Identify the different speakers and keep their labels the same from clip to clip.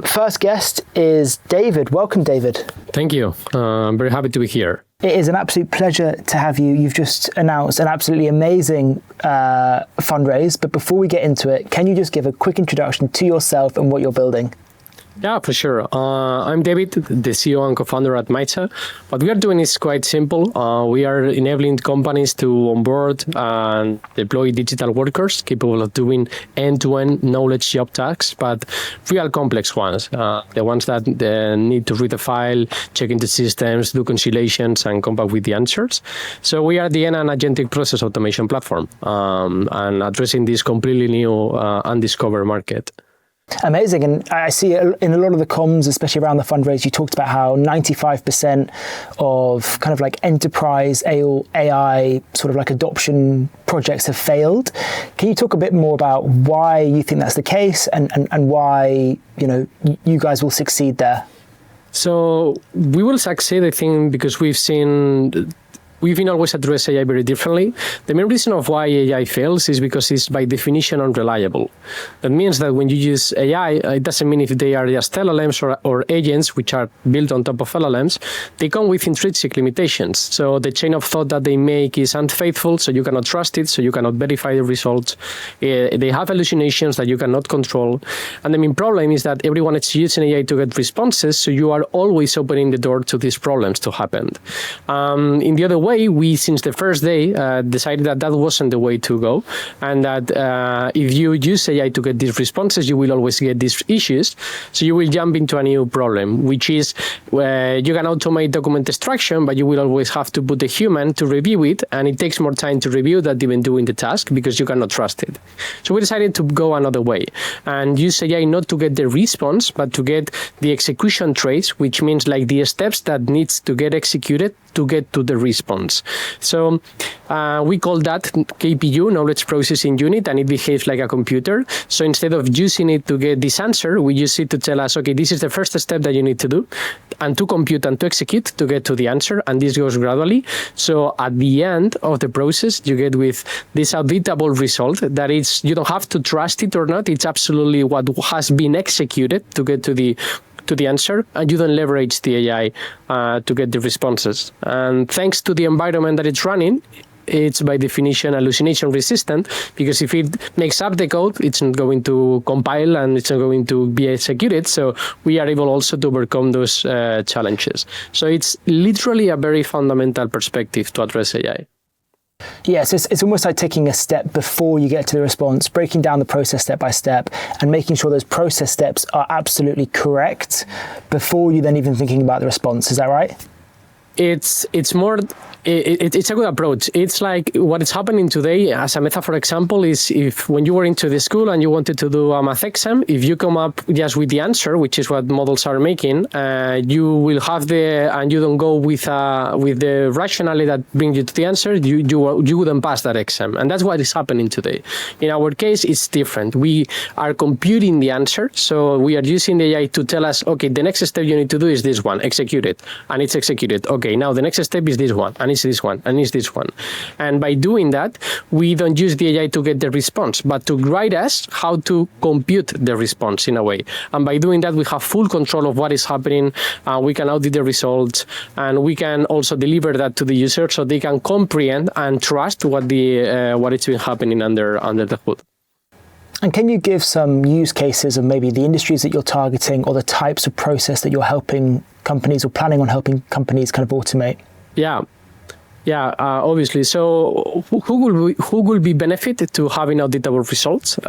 Speaker 1: First guest is David. Welcome, David.
Speaker 2: Thank you. I'm very happy to be here.
Speaker 1: It is an absolute pleasure to have you. You've just announced an absolutely amazing fundraise. But before we get into it, can you just give a quick introduction to yourself and what you're building?
Speaker 2: Yeah, for sure. I'm David, the CEO and co-founder at Maisa. What we are doing is quite simple. We are enabling companies to onboard and deploy digital workers capable of doing end-to-end knowledge job tasks, but real complex ones. The ones that need to read a file, check into systems, do conciliations, and come back with the answers. So we are the end-to-end agentic process automation platform and addressing this completely new undiscovered market.
Speaker 1: Amazing. And I see in a lot of the comms, especially around the fundraise, you talked about how 95% of kind of like enterprise AI sort of like adoption projects have failed. Can you talk a bit more about why you think that's the case and why, you guys will succeed there?
Speaker 2: So we will succeed, I think, because we've been always addressed AI very differently. The main reason of why AI fails is because it's by definition unreliable. That means that when you use AI, it doesn't mean if they are just LLMs or agents, which are built on top of LLMs, they come with intrinsic limitations. So the chain of thought that they make is unfaithful, so you cannot trust it, so you cannot verify the results. They have hallucinations that you cannot control. And the main problem is that everyone is using AI to get responses, so you are always opening the door to these problems to happen. In the other way, we, since the first day, decided that wasn't the way to go, and that if you use AI to get these responses, you will always get these issues. So you will jump into a new problem, which is where you can automate document extraction, but you will always have to put a human to review it, and it takes more time to review than even doing the task because you cannot trust it. So we decided to go another way and use AI not to get the response, but to get the execution trace, which means like the steps that needs to get executed to get to the response. So we call that KPU, Knowledge Processing Unit, and it behaves like a computer. So instead of using it to get this answer, we use it to tell us, okay, this is the first step that you need to do, and to compute and to execute to get to the answer, and this goes gradually. So at the end of the process, you get with this auditable result that is, you don't have to trust it or not, it's absolutely what has been executed to get to the answer, and you don't leverage the AI to get the responses. And thanks to the environment that it's running, it's by definition hallucination resistant, because if it makes up the code, it's not going to compile and it's not going to be executed. So we are able also to overcome those challenges. So it's literally a very fundamental perspective to address AI.
Speaker 1: Yes, it's almost like taking a step before you get to the response, breaking down the process step by step and making sure those process steps are absolutely correct before you then even thinking about the response. Is that right?
Speaker 2: It's a good approach. It's like what is happening today, as a metaphor example, is if when you were into the school and you wanted to do a math exam, if you come up just with the answer, which is what models are making, you will have and you don't go with the rationale that brings you to the answer, you wouldn't pass that exam. And that's what is happening today. In our case, it's different. We are computing the answer, so we are using the AI to tell us, okay, the next step you need to do is this one, execute it, and it's executed. Okay, now the next step is this one, and it's this one, and it's this one. And by doing that, we don't use the AI to get the response, but to guide us how to compute the response in a way. And by doing that, we have full control of what is happening. We can audit the results, and we can also deliver that to the user so they can comprehend and trust what it's been happening under the hood.
Speaker 1: And can you give some use cases of maybe the industries that you're targeting or the types of process that you're helping companies or planning on helping companies kind of automate?
Speaker 2: Yeah, obviously. So who will be benefited to having auditable results?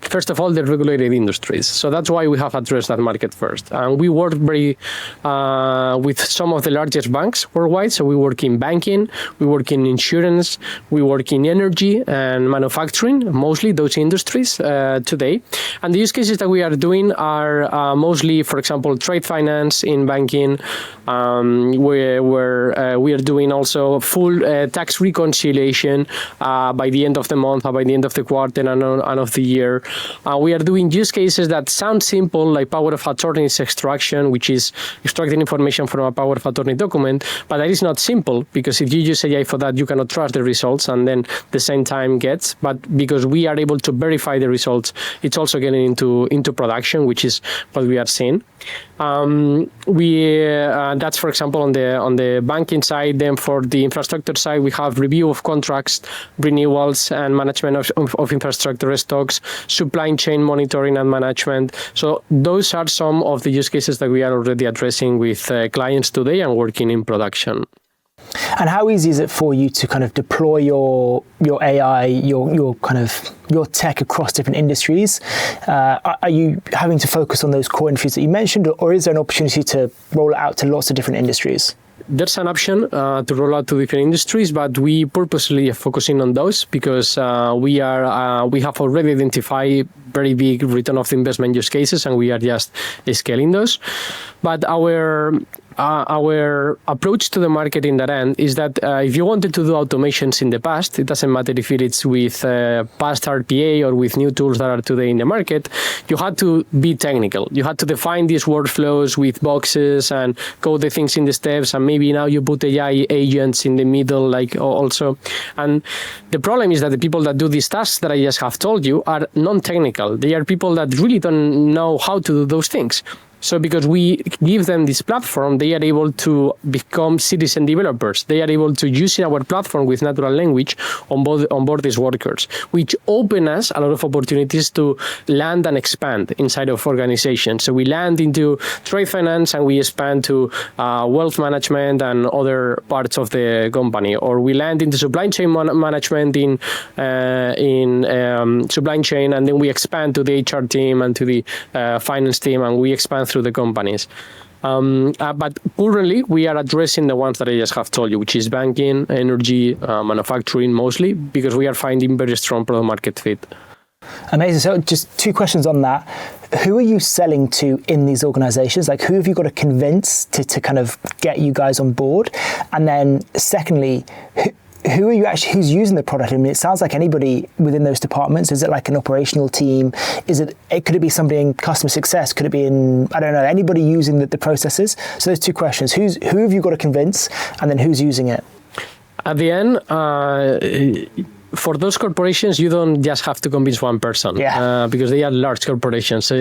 Speaker 2: First of all, the regulated industries. So that's why we have addressed that market first. And we work with some of the largest banks worldwide. So we work in banking, we work in insurance, we work in energy and manufacturing, mostly those industries today. And the use cases that we are doing are mostly, for example, trade finance in banking, where we are doing also full tax reconciliation by the end of the month or by the end of the quarter and of the year. We are doing use cases that sound simple, like power of attorney extraction, which is extracting information from a power of attorney document, but that is not simple, because if you use AI for that, you cannot trust the results, and then the same time gets. But because we are able to verify the results, it's also getting into production, which is what we are seeing. That's, for example, on the banking side. Then for the infrastructure side, we have review of contracts, renewals, and management of infrastructure stocks, supply chain monitoring and management. So those are some of the use cases that we are already addressing with clients today and working in production.
Speaker 1: And how easy is it for you to kind of deploy your AI, your tech across different industries? Are you having to focus on those core industries that you mentioned, or is there an opportunity to roll it out to lots of different industries?
Speaker 2: There's an option to roll out to different industries, but we purposely are focusing on those because we have already identified very big return of investment use cases, and we are just scaling those. But our approach to the market in that end is that if you wanted to do automations in the past, it doesn't matter if it's with past RPA or with new tools that are today in the market, you had to be technical. You had to define these workflows with boxes and code the things in the steps, and maybe now you put AI agents in the middle, like also. And the problem is that the people that do these tasks that I just have told you are non-technical. They are people that really don't know how to do those things. So because we give them this platform, they are able to become citizen developers. They are able to use our platform with natural language onboard these workers, which open us a lot of opportunities to land and expand inside of organizations. So we land into trade finance and we expand to wealth management and other parts of the company, or we land into supply chain management in supply chain, and then we expand to the HR team and to the finance team, and we expand through the companies. But currently, we are addressing the ones that I just have told you, which is banking, energy, manufacturing mostly, because we are finding very strong product market fit.
Speaker 1: Amazing. So just two questions on that. Who are you selling to in these organizations? Like, who have you got to convince to kind of get you guys on board? And then secondly, who are you actually, who's using the product? I mean, it sounds like anybody within those departments. Is it like an operational team? Could it be somebody in customer success? Could it be in, I don't know, anybody using the processes? So there's two questions. Who have you got to convince? And then who's using it?
Speaker 2: At the end, for those corporations, you don't just have to convince one person, because they are large corporations. So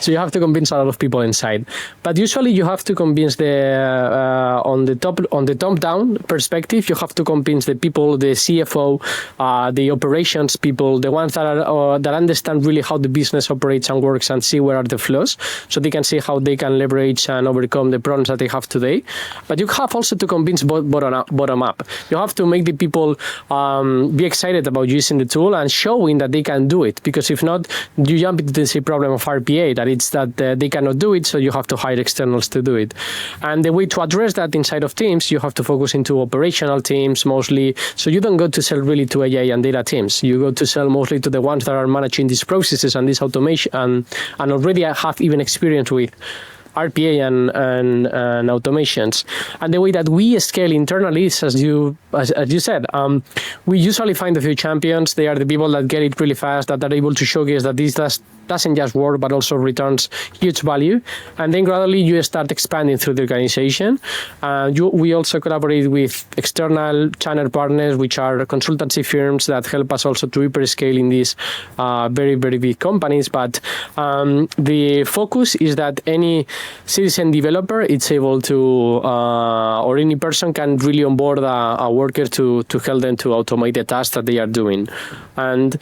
Speaker 2: you have to convince a lot of people inside. But usually, you have to convince on the top-down perspective. You have to convince the people, the CFO, the operations people, the ones that understand really how the business operates and works, and see where are the flaws, so they can see how they can leverage and overcome the problems that they have today. But you have also to convince bottom up. You have to make the people be excited about using the tool and showing that they can do it, because if not, you jump into the same problem of RPA, that it's that they cannot do it, so you have to hire externals to do it. And the way to address that inside of teams, you have to focus into operational teams mostly. So you don't go to sell really to AI and data teams. You go to sell mostly to the ones that are managing these processes and this automation, and already have even experience with RPA and automations. And the way that we scale internally is, as you said, we usually find a few champions. They are the people that get it really fast, that are able to showcase that this doesn't just work, but also returns huge value. And then gradually you start expanding through the organization. We also collaborate with external channel partners, which are consultancy firms that help us also to hyper scale in these very, very big companies. But the focus is that any citizen developer is able to, or any person can really onboard a worker to help them to automate the tasks that they are doing. And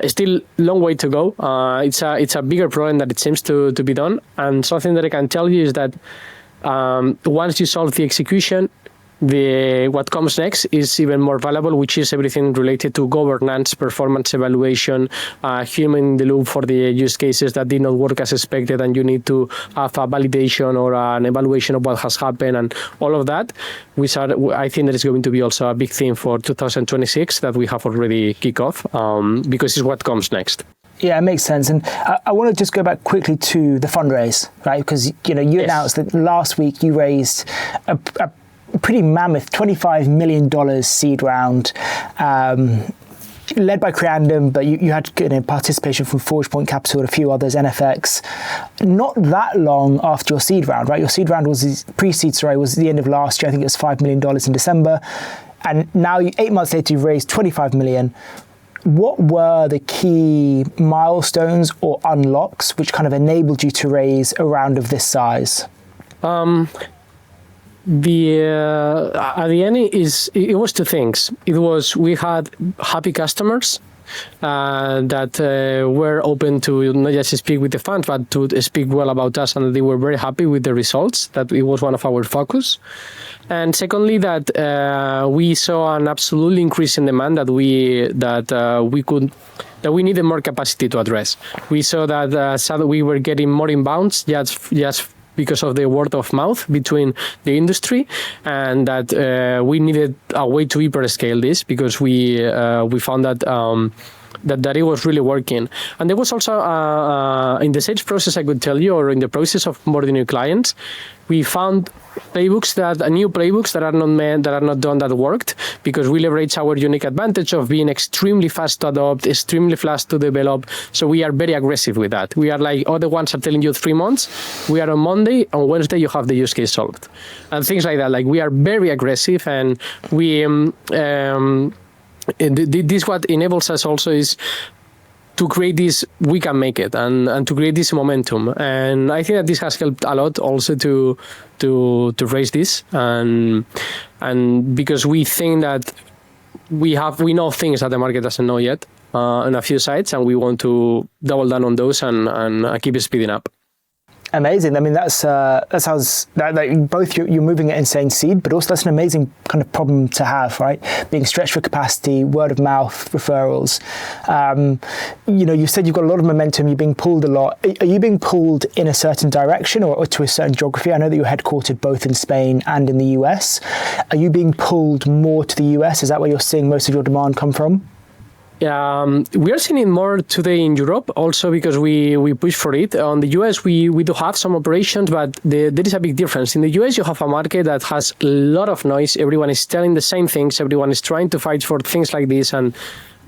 Speaker 2: still long way to go. It's a bigger problem that it seems to be done. And something that I can tell you is that once you solve the execution, what comes next is even more valuable, which is everything related to governance, performance evaluation, human in the loop for the use cases that did not work as expected, and you need to have a validation or an evaluation of what has happened, and all of that. I think that is going to be also a big theme for 2026 that we have already kicked off, because it's what comes next.
Speaker 1: Yeah, it makes sense. And I want to just go back quickly to the fundraise, right? Because you announced that last week you raised a pretty mammoth $25 million seed round. Led by Creandum, but you had participation from Forge Point Capital and a few others, NFX. Not that long after your seed round, right? Your seed round was the end of last year. I think it was $5 million in December. And now 8 months later, you've raised $25 million. What were the key milestones or unlocks which kind of enabled you to raise a round of this size?
Speaker 2: At the end, it was two things. It was we had happy customers that were open to not just speak with the fund, but to speak well about us, and they were very happy with the results. That it was one of our focus. And secondly, that we saw an absolute increase in demand that we needed more capacity to address. We saw that we were getting more inbounds just because of the word of mouth between the industry, and that we needed a way to hyperscale this because we found that that it was really working. And there was also in the sales process, I could tell you, or in the process of onboarding new clients, we found new playbooks that are not done that worked, because we leverage our unique advantage of being extremely fast to adopt, extremely fast to develop. So we are very aggressive with that. We are like other ones are telling you 3 months. We are on Monday, on Wednesday you have the use case solved, and things like that. Like we are very aggressive, and we this what enables us also is to create this, we can make it, and to create this momentum. And I think that this has helped a lot also to raise this, and because we think that we know things that the market doesn't know yet on a few sites, and we want to double down on those and keep speeding up.
Speaker 1: Amazing. I mean, that sounds both you're moving at insane speed, but also that's an amazing kind of problem to have, right? Being stretched for capacity, word of mouth, referrals. You said you've got a lot of momentum. You're being pulled a lot. Are you being pulled in a certain direction or to a certain geography? I know that you're headquartered both in Spain and in the US. Are you being pulled more to the US? Is that where you're seeing most of your demand come from?
Speaker 2: We are seeing it more today in Europe, also because we push for it. On the US, we do have some operations, but there is a big difference. In the US, you have a market that has a lot of noise. Everyone is telling the same things. Everyone is trying to fight for things like this, and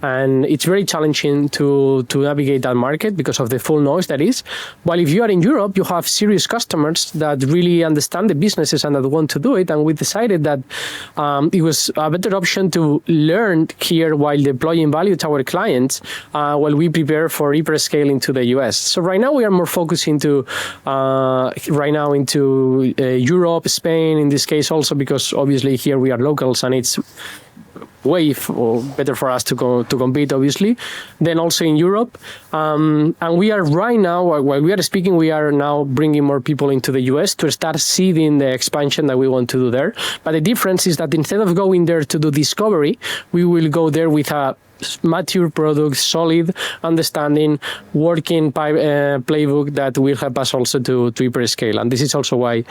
Speaker 2: it's very challenging to navigate that market because of the full noise that is. While if you are in Europe, you have serious customers that really understand the businesses and that want to do it. And we decided that it was a better option to learn here while deploying value to our clients while we prepare for hyperscaling to the US. So right now we are more focused into Europe, Spain, in this case also, because obviously here we are locals and it's way better for us to compete, obviously, then also in Europe. And we are right now, while we are speaking, we are now bringing more people into the US to start seeding the expansion that we want to do there. But the difference is that instead of going there to do discovery, we will go there with a mature product, solid understanding, working playbook that will help us also to hyperscale. And this is also why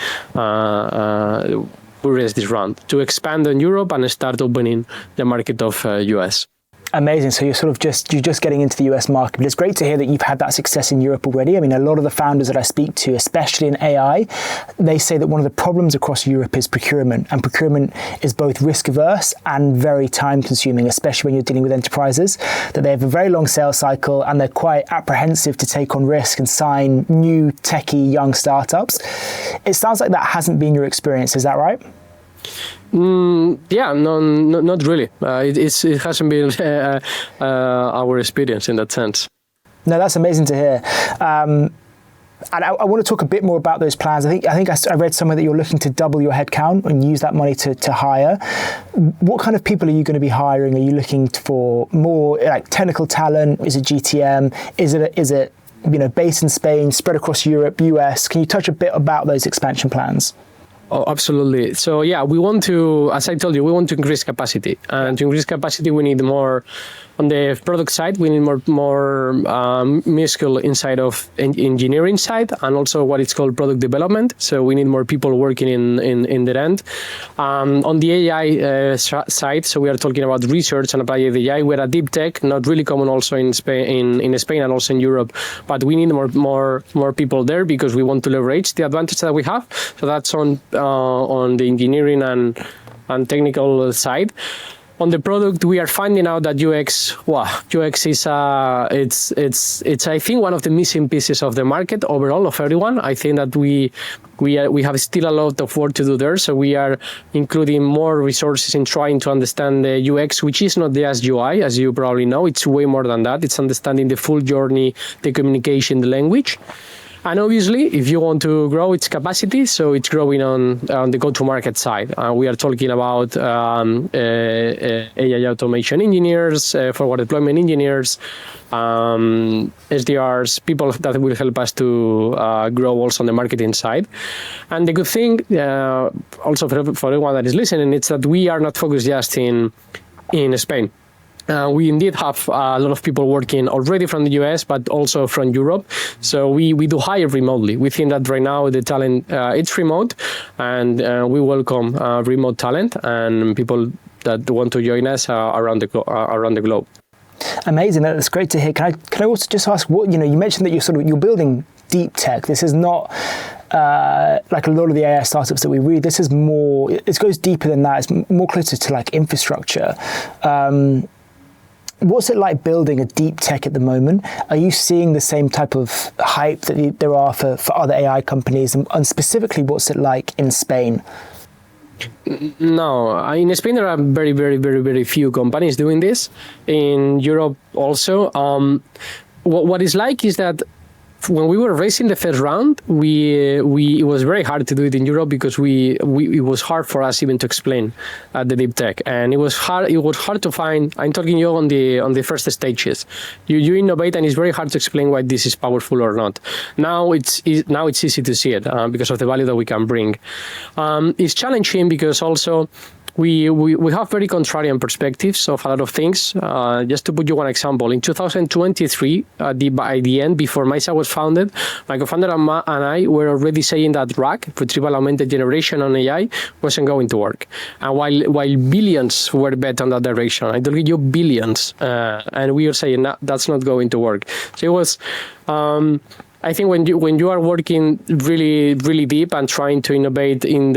Speaker 2: we raised this round, to expand on Europe and start opening the market of US.
Speaker 1: Amazing. So you're just getting into the US market, but it's great to hear that you've had that success in Europe already. I mean, a lot of the founders that I speak to, especially in AI, they say that one of the problems across Europe is procurement, and procurement is both risk averse and very time consuming, especially when you're dealing with enterprises, that they have a very long sales cycle and they're quite apprehensive to take on risk and sign new techie young startups. It sounds like that hasn't been your experience. Is that right?
Speaker 2: Yeah, no, not really. It hasn't been our experience in that sense.
Speaker 1: No, that's amazing to hear. And I want to talk a bit more about those plans. I think I read somewhere that you're looking to double your headcount and use that money to hire. What kind of people are you going to be hiring? Are you looking for more like technical talent? Is it GTM? Is it based in Spain, spread across Europe, US? Can you touch a bit about those expansion plans?
Speaker 2: Oh, absolutely. So yeah, we want to, as I told you, we want to increase capacity. And to increase capacity, we need more On the product side, we need more muscle inside of engineering side, and also what it's called product development. So we need more people working in that end. On the AI side, so we are talking about research and applied AI. We're a deep tech, not really common also in Spain, in Spain and also in Europe, but we need more people there because we want to leverage the advantage that we have. So that's on the engineering and technical side. On the product, we are finding out that UX is it's I think one of the missing pieces of the market overall of everyone. I think that we have still a lot of work to do there. So we are including more resources in trying to understand the UX, which is not just UI, as you probably know. It's way more than that. It's understanding the full journey, the communication, the language. And obviously, if you want to grow its capacity, so it's growing on the go-to-market side. We are talking about AI automation engineers, forward deployment engineers, SDRs, people that will help us to grow also on the marketing side. And the good thing, also for everyone that is listening, it's that we are not focused just in Spain. We indeed have a lot of people working already from the US, but also from Europe. So we do hire remotely. We think that right now the talent, it's remote, and we welcome remote talent and people that want to join us around the globe.
Speaker 1: Amazing. That's great to hear. Can I also just ask what, you mentioned that you're building deep tech. This is not like a lot of the AI startups that we read. This is more, it goes deeper than that. It's more closer to like infrastructure. What's it like building a deep tech at the moment? Are you seeing the same type of hype that there are for other AI companies? And specifically, what's it like in Spain?
Speaker 2: No, in Spain there are very, very, very, very few companies doing this. In Europe also. What is like is that when we were raising the first round, it was very hard to do it in Europe because it was hard for us even to explain the deep tech, and it was hard to find. I'm talking you on the first stages. You innovate, and it's very hard to explain why this is powerful or not. Now it's easy to see it because of the value that we can bring. It's challenging because also we have very contrarian perspectives of a lot of things. Just to put you one example, in 2023, by the end, before Maisa was founded, my co-founder and I were already saying that RAG, retrieval augmented generation on AI, wasn't going to work. And while billions were bet on that direction, I told you billions, and we were saying that's not going to work. So it was. I think when you are working really, really deep and trying to innovate in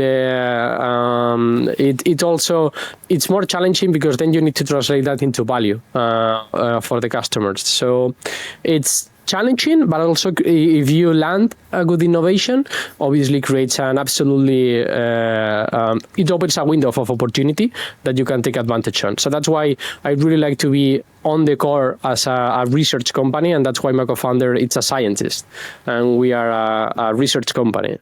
Speaker 2: it's more challenging because then you need to translate that into value for the customers. So it's challenging, but also if you land a good innovation, obviously creates an absolutely, it opens a window of opportunity that you can take advantage on. So that's why I really like to be on the core as a research company, and that's why my co-founder, it's a scientist, and we are a research company.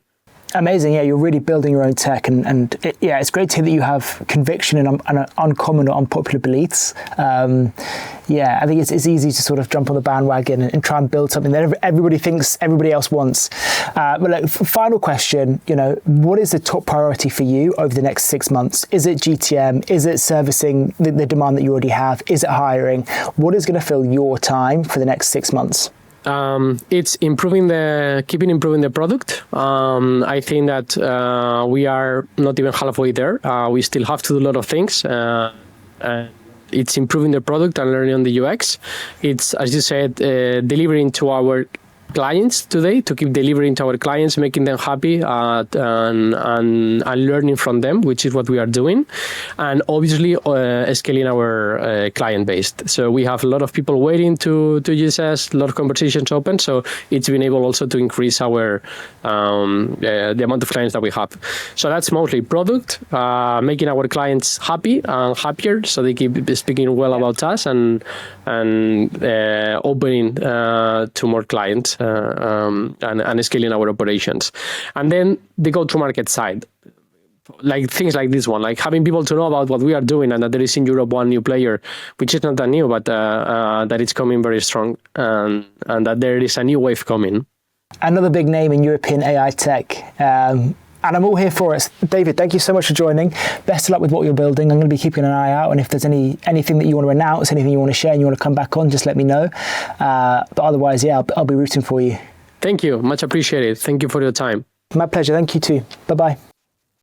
Speaker 1: Amazing. Yeah, you're really building your own tech, and it's great to hear that you have conviction and uncommon or unpopular beliefs. I think it's easy to sort of jump on the bandwagon and try and build something that everybody thinks everybody else wants. But final question, what is the top priority for you over the next 6 months? Is it GTM? Is it servicing the demand that you already have? Is it hiring? What is going to fill your time for the next 6 months?
Speaker 2: It's keeping improving the product. I think that we are not even halfway there. We still have to do a lot of things. It's improving the product and learning on the UX. It's, as you said, delivering to our clients today, to keep delivering to our clients, making them happy and learning from them, which is what we are doing. And obviously scaling our client base. So we have a lot of people waiting to use us, a lot of conversations open. So it's been able also to increase our the amount of clients that we have. So that's mostly product, making our clients happy and happier, so they keep speaking well about us and opening to more clients. And scaling our operations. And then the go-to-market side, like things like this one, like having people to know about what we are doing and that there is in Europe one new player, which is not that new, but that it's coming very strong and that there is a new wave coming.
Speaker 1: Another big name in European AI tech. And I'm all here for it. David, thank you so much for joining. Best of luck with what you're building. I'm going to be keeping an eye out. And if there's anything that you want to announce, anything you want to share and you want to come back on, just let me know. But otherwise, yeah, I'll be rooting for you.
Speaker 2: Thank you. Much appreciated. Thank you for your time.
Speaker 1: My pleasure. Thank you too. Bye-bye.